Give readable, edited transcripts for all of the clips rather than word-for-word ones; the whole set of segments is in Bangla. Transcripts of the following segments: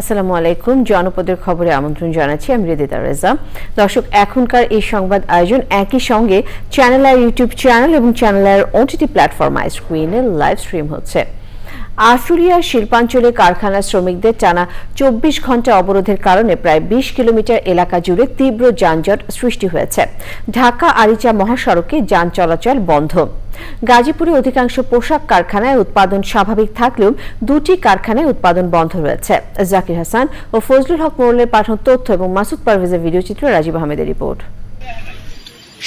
আসসালামু আলাইকুম। জনপদের খবরে আমন্ত্রণ জানাচ্ছি আমি রিদিতা রেজা। দর্শক, এখনকার এই সংবাদ আয়োজন একই সঙ্গে চ্যানেল আই ইউটিউব চ্যানেল এবং চ্যানেল আইয়ের ওটিটি প্ল্যাটফর্ম আই স্ক্রিনে লাইভ স্ট্রিম হচ্ছে। আশুলিয়ার শিল্পাঞ্চলে কারখানা শ্রমিকদের টানা 24 ঘন্টা অবরোধের কারণে প্রায় 20 কিলোমিটার এলাকা জুড়ে তীব্র যানজট সৃষ্টি হয়েছে। ঢাকা আরিচা মহাসড়কে যান চলাচল বন্ধ। গাজীপুরে অধিকাংশ পোশাক কারখানায় উৎপাদন স্বাভাবিক থাকলেও দুটি কারখানায় উৎপাদন বন্ধ রয়েছে। জাকির হাসান ও ফজলুল হক মোড়লের পাঠানো তথ্য এবং মাসুদ পারভেজের ভিডিওচিত্র রাজীব আহমেদের রিপোর্ট।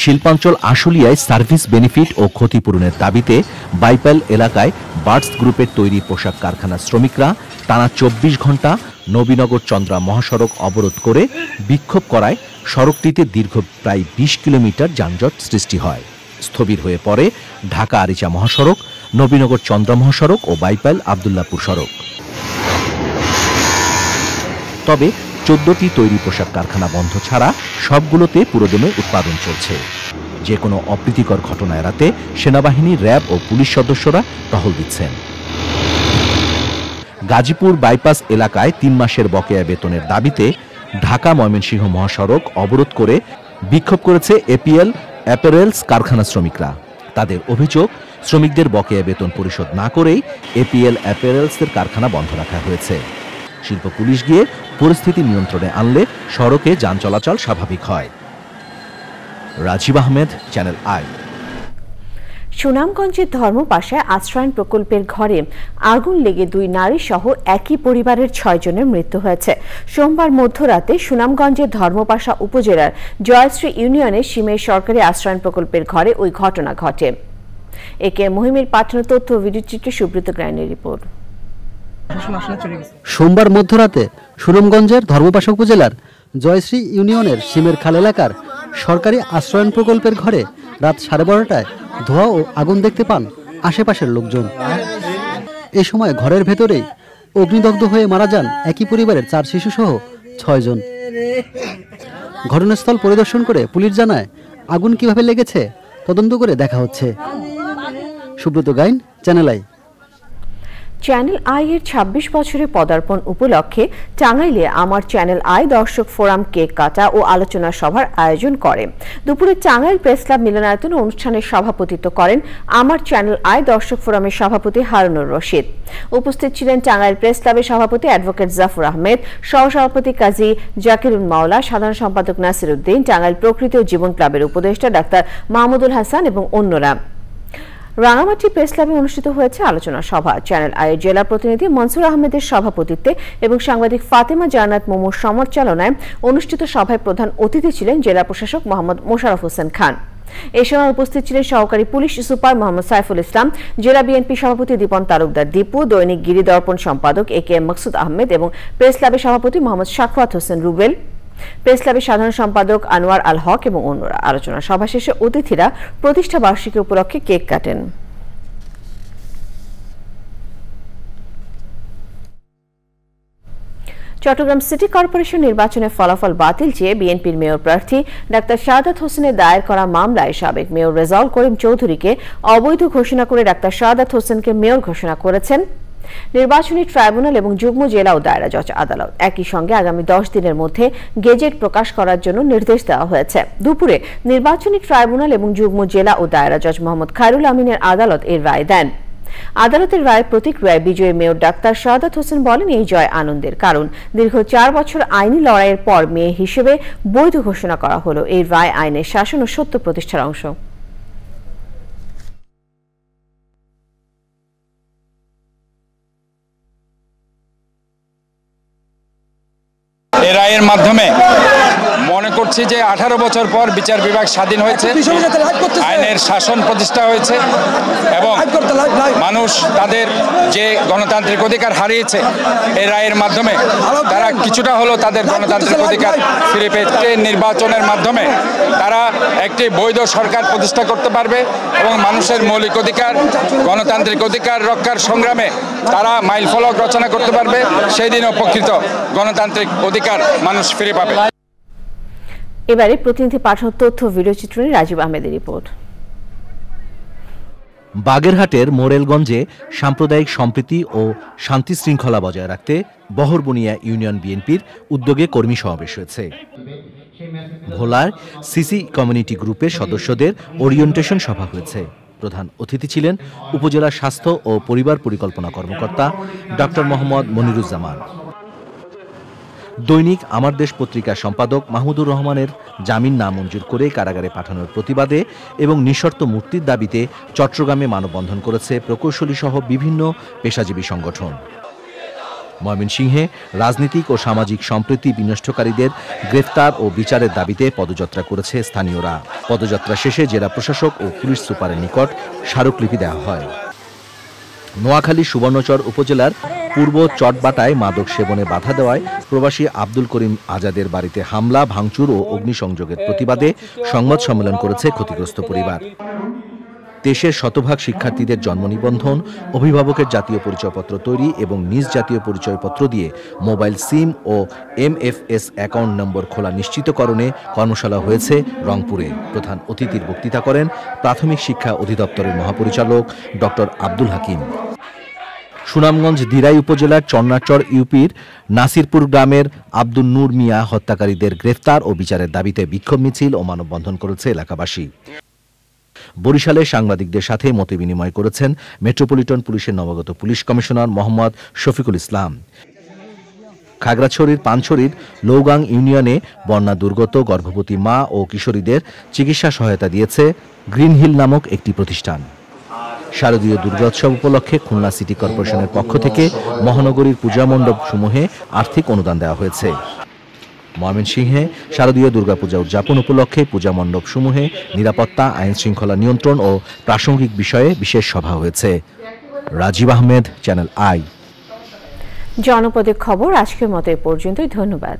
শিল্পাঞ্চল আশুলিয়ায় সার্ভিস বেনিফিট ও ক্ষতিপূরণের দাবিতে বাইপাল এলাকায় বার্ডস গ্রুপের তৈরি পোশাক কারখানার শ্রমিকরা টানা 24 ঘন্টা নবীনগর চন্দ্রা মহাসড়ক অবরোধ করে বিক্ষোভ করায় সড়কটিতে দীর্ঘ প্রায় 20 কিলোমিটার যানজট সৃষ্টি হয়। স্থবির হয়ে পড়ে ঢাকা আরিচা মহাসড়ক, নবীনগর চন্দ্রা মহাসড়ক ও বাইপাল আব্দুল্লাহপুর সড়ক। তবে 14টি তৈরি পোশাক কারখানা বন্ধ ছাড়া সবগুলোতে পুরোদমে উৎপাদন চলছে। যে কোনো অপ্রীতিকর ঘটনা এড়াতে সেনাবাহিনী, র্যাব ও পুলিশ সদস্যরা টহল দিচ্ছেন। গাজীপুর বাইপাস এলাকায় 3 মাসের বকেয়া বেতনের দাবিতে ঢাকা ময়মনসিংহ মহাসড়ক অবরোধ করে বিক্ষোভ করেছে এপিএল অ্যাপারেলস কারখানা শ্রমিকরা। তাদের অভিযোগ, শ্রমিকদের বকেয়া বেতন পরিশোধ না করেই এপিএল অ্যাপারেলসের কারখানা বন্ধ রাখা হয়েছে। শিল্প পুলিশ গিয়ে পরিস্থিতি নিয়ন্ত্রণে আনলে সড়কে যান চলাচল স্বাভাবিক হয়। Rajib Ahmed, Channel I. সুনামগঞ্জের ধর্মপাশায় আশ্রয়ণ প্রকল্পের ঘরে আগুন লেগে 2 নারী সহ একই পরিবারের 6 জনের মৃত্যু হয়েছে। সোমবার মধ্যরাতে সুনামগঞ্জের ধর্মপাশা উপজেলার জয়শ্রী ইউনিয়নের সীমের সরকারি আশ্রয়ণ প্রকল্পের ঘরে ওই ঘটনা ঘটে। একে মহিমের পাঠানো তথ্য ভিডিওচিত্রে সুব্রত গ্রাইনের রিপোর্ট। সোমবার মধ্যরাতে সুনামগঞ্জের ধর্মপাশা উপজেলার জয়শ্রী ইউনিয়নের সীমের খাল এলাকার সরকারি আশ্রয়ণ প্রকল্পের ঘরে রাত 12:30টায় ধোঁয়া ও আগুন দেখতে পান আশেপাশের লোকজন। এ সময় ঘরের ভেতরেই অগ্নিদগ্ধ হয়ে মারা যান একই পরিবারের 4 শিশুসহ 6 জন। ঘটনাস্থল পরিদর্শন করে পুলিশ জানায়, আগুন কিভাবে লেগেছে তদন্ত করে দেখা হচ্ছে। Subrata Gain, Channel I. Channel I এর 26 বছরের পদার্পণ উপলক্ষে টাঙ্গাইলে আমার চ্যানেল আই দর্শক ফোরাম কেক কাটা ও আলোচনা সভার আয়োজন করে। দুপুরে টাঙ্গাইল প্রেস ক্লাব মিলনায়তনে অনুষ্ঠানের সভাপতিত্ব করেন আমার চ্যানেল আই দর্শক ফোরামের সভাপতি হারুনুর রশিদ। উপস্থিত ছিলেন টাঙ্গাইল প্রেস ক্লাবের সভাপতি অ্যাডভোকেট জাফর আহমেদ, সহসভাপতি কাজী জাকিরুল মাওলা, সাধারণ সম্পাদক নাসির উদ্দিন, টাঙ্গাইল প্রকৃতি ও জীবন ক্লাবের উপদেষ্টা ডাক্তার মাহমুদুল হাসান এবং অন্যরা। রাঙামাটি প্রেস ক্লাবে অনুষ্ঠিত হয়েছে আলোচনা সভা। চ্যানেল আই এর জেলা প্রতিনিধি মনসুর আহমেদের সভাপতিত্বে এবং সাংবাদিক ফাতেমা জান্নাত মোমোর সঞ্চালনায় অনুষ্ঠিত সভায় প্রধান অতিথি ছিলেন জেলা প্রশাসক মোহাম্মদ মোশাররফ হোসেন খান। এ সময় উপস্থিত ছিলেন সহকারী পুলিশ সুপার মোহাম্মদ সাইফুল ইসলাম, জেলা বিএনপি সভাপতি দীপন তালুকদার দীপু, দৈনিক গিরি দর্পণ সম্পাদক একেএম মকসুদ আহমেদ এবং প্রেস ক্লাবের সভাপতি মোহাম্মদ শাখওয়াত হোসেন রুবেল, প্রেস ক্লাবের সাধারণ সম্পাদক আনোয়ার আল হক এবং অন্যরা। আলোচনা সভা শেষে অতিথিরা প্রতিষ্ঠা বার্ষিকী উপলক্ষে কেক কাটেন। চট্টগ্রাম সিটি কর্পোরেশন নির্বাচনের ফলাফল বাতিল চেয়ে বিএনপির মেয়র প্রার্থী ডাক্তার শাহাদাত হোসেনের দায়ের করা মামলায় সাবেক মেয়র রেজাউল করিম চৌধুরীকে অবৈধ ঘোষণা করে ডাক্তার শাহাদাত হোসেনকে মেয়র ঘোষণা করেছেন নির্বাচনী ট্রাইব্যুনাল এবং যুগ্ম জেলা ও দায়রা জজ আদালত। একই সঙ্গে আগামী 10 দিনের মধ্যে গেজেট প্রকাশ করার জন্য নির্দেশ দেওয়া হয়েছে। দুপুরে নির্বাচনী ট্রাইব্যুনাল এবং যুগ্ম জেলা ও দায়রা জজ মোহাম্মদ খায়রুল আমিনের আদালত এর রায় দেন। আদালতের রায় প্রতিক্রিয়ায় বিজয়ী মেয়র ডাক্তার শাহাদাত হোসেন বলেন, এই জয় আনন্দের, কারণ দীর্ঘ 4 বছর আইনি লড়াইয়ের পর মেয়ে হিসেবে বৈধ ঘোষণা করা হলো। এই রায় আইনের শাসন ও সত্য প্রতিষ্ঠার অংশ। এই রায়ের মাধ্যমে মনে করছি যে 18 বছর পর বিচার বিভাগ স্বাধীন হয়েছে, আইনের শাসন প্রতিষ্ঠা হয়েছে এবং মানুষ তাদের যে গণতান্ত্রিক অধিকার হারিয়েছে এই রায়ের মাধ্যমে তারা কিছুটা হলো তাদের গণতান্ত্রিক অধিকার ফিরে পেতে নির্বাচনের মাধ্যমে তারা একটি বৈধ সরকার প্রতিষ্ঠা করতে পারবে এবং মানুষের মৌলিক অধিকার, গণতান্ত্রিক অধিকার রক্ষার সংগ্রামে তারা মাইলফলক রচনা করতে পারবে। সেই দিনও প্রকৃত গণতান্ত্রিক অধিকার মানুষ ফিরে পাবে। এবারে প্রতিনিধি পাঠানো তথ্য ভিডিও চিত্রণে রাজীব আহমেদের রিপোর্ট। বাগেরহাটের মোরেলগঞ্জে সাম্প্রদায়িক সম্প্রীতি ও শান্তি শৃঙ্খলা বজায় রাখতে বহরবুনিয়া ইউনিয়ন বিএনপির উদ্যোগে কর্মী সমাবেশ হয়েছে। ভোলার সিসি কমিউনিটি গ্রুপের সদস্যদের ওরিয়েন্টেশন সভা হয়েছে। প্রধান অতিথি ছিলেন উপজেলা স্বাস্থ্য ও পরিবার পরিকল্পনা কর্মকর্তা ডক্টর মোহাম্মদ মনিরুজ্জামান। দৈনিক আমার দেশ পত্রিকার সম্পাদক মাহমুদুর রহমানের জামিন নামঞ্জুর করে কারাগারে পাঠানোর প্রতিবাদে এবং নিঃশর্ত মুক্তির দাবিতে চট্টগ্রামে মানববন্ধন করেছে প্রকৌশলী সহ বিভিন্ন পেশাজীবী সংগঠন। ময়মনসিংহে রাজনৈতিক ও সামাজিক সম্প্রীতি বিনষ্টকারীদের গ্রেফতার ও বিচারের দাবিতে পদযাত্রা করেছে স্থানীয়রা। পদযাত্রা শেষে জেলা প্রশাসক ও পুলিশ সুপারের নিকট স্মারকলিপি দেওয়া হয়। নোয়াখালী সুবর্ণচর উপজেলার পূর্ব চটবাটায় মাদক সেবনে বাধা দেওয়ায় প্রবাসী আব্দুল করিম আজাদের বাড়িতে হামলা, ভাঙচুর ও অগ্নিসংযোগের প্রতিবাদে সংবাদ সম্মেলন করেছে ক্ষতিগ্রস্ত পরিবার। দেশের শতভাগ শিক্ষার্থীদের জন্ম নিবন্ধন, অভিভাবকের জাতীয় পরিচয়পত্র তৈরি এবং নিজ জাতীয় পরিচয়পত্র দিয়ে মোবাইল সিম ও MFS অ্যাকাউন্ট নম্বর খোলা নিশ্চিতকরণে কর্মশালা হয়েছে রংপুরে। প্রধান অতিথির বক্তৃতা করেন প্রাথমিক শিক্ষা অধিদপ্তরের মহাপরিচালক ডক্টর আব্দুল হাকিম। সুনামগঞ্জ দিরাই উপজেলার চন্নাচর ইউপির নাসিরপুর গ্রামের আব্দুল নূর মিয়া হত্যাকারীদের গ্রেফতার ও বিচারের দাবিতে বিক্ষোভ মিছিল ও মানববন্ধন করেছে এলাকাবাসী। বরিশালে সাংবাদিকদের সাথে মতবিনিময় করেছেন মেট্রোপলিটন পুলিশের নবাগত পুলিশ কমিশনার মোহাম্মদ শফিকুল ইসলাম। খাগড়াছড়ির পানছড়ির লৌগাং ইউনিয়নে বন্যা দুর্গত গর্ভবতী মা ও কিশোরীদের চিকিৎসা সহায়তা দিয়েছে গ্রিন হিল নামক একটি প্রতিষ্ঠান। শারদীয় দুর্গোৎসব উপলক্ষে খুলনা সিটি কর্পোরেশনের পক্ষ থেকে মহানগরীর পূজা মণ্ডপ সমূহে আর্থিক অনুদান দেওয়া হয়েছে। ময়মনসিংহে শারদীয় দুর্গাপূজা উদযাপন উপলক্ষে পূজা মণ্ডপ সমূহে নিরাপত্তা, আইন শৃঙ্খলা নিয়ন্ত্রণ ও প্রাসঙ্গিক বিষয়ে বিশেষ সভা হয়েছে। Rajib Ahmed, Channel I. জনপদের খবর আজকের মতো এ পর্যন্তই। ধন্যবাদ।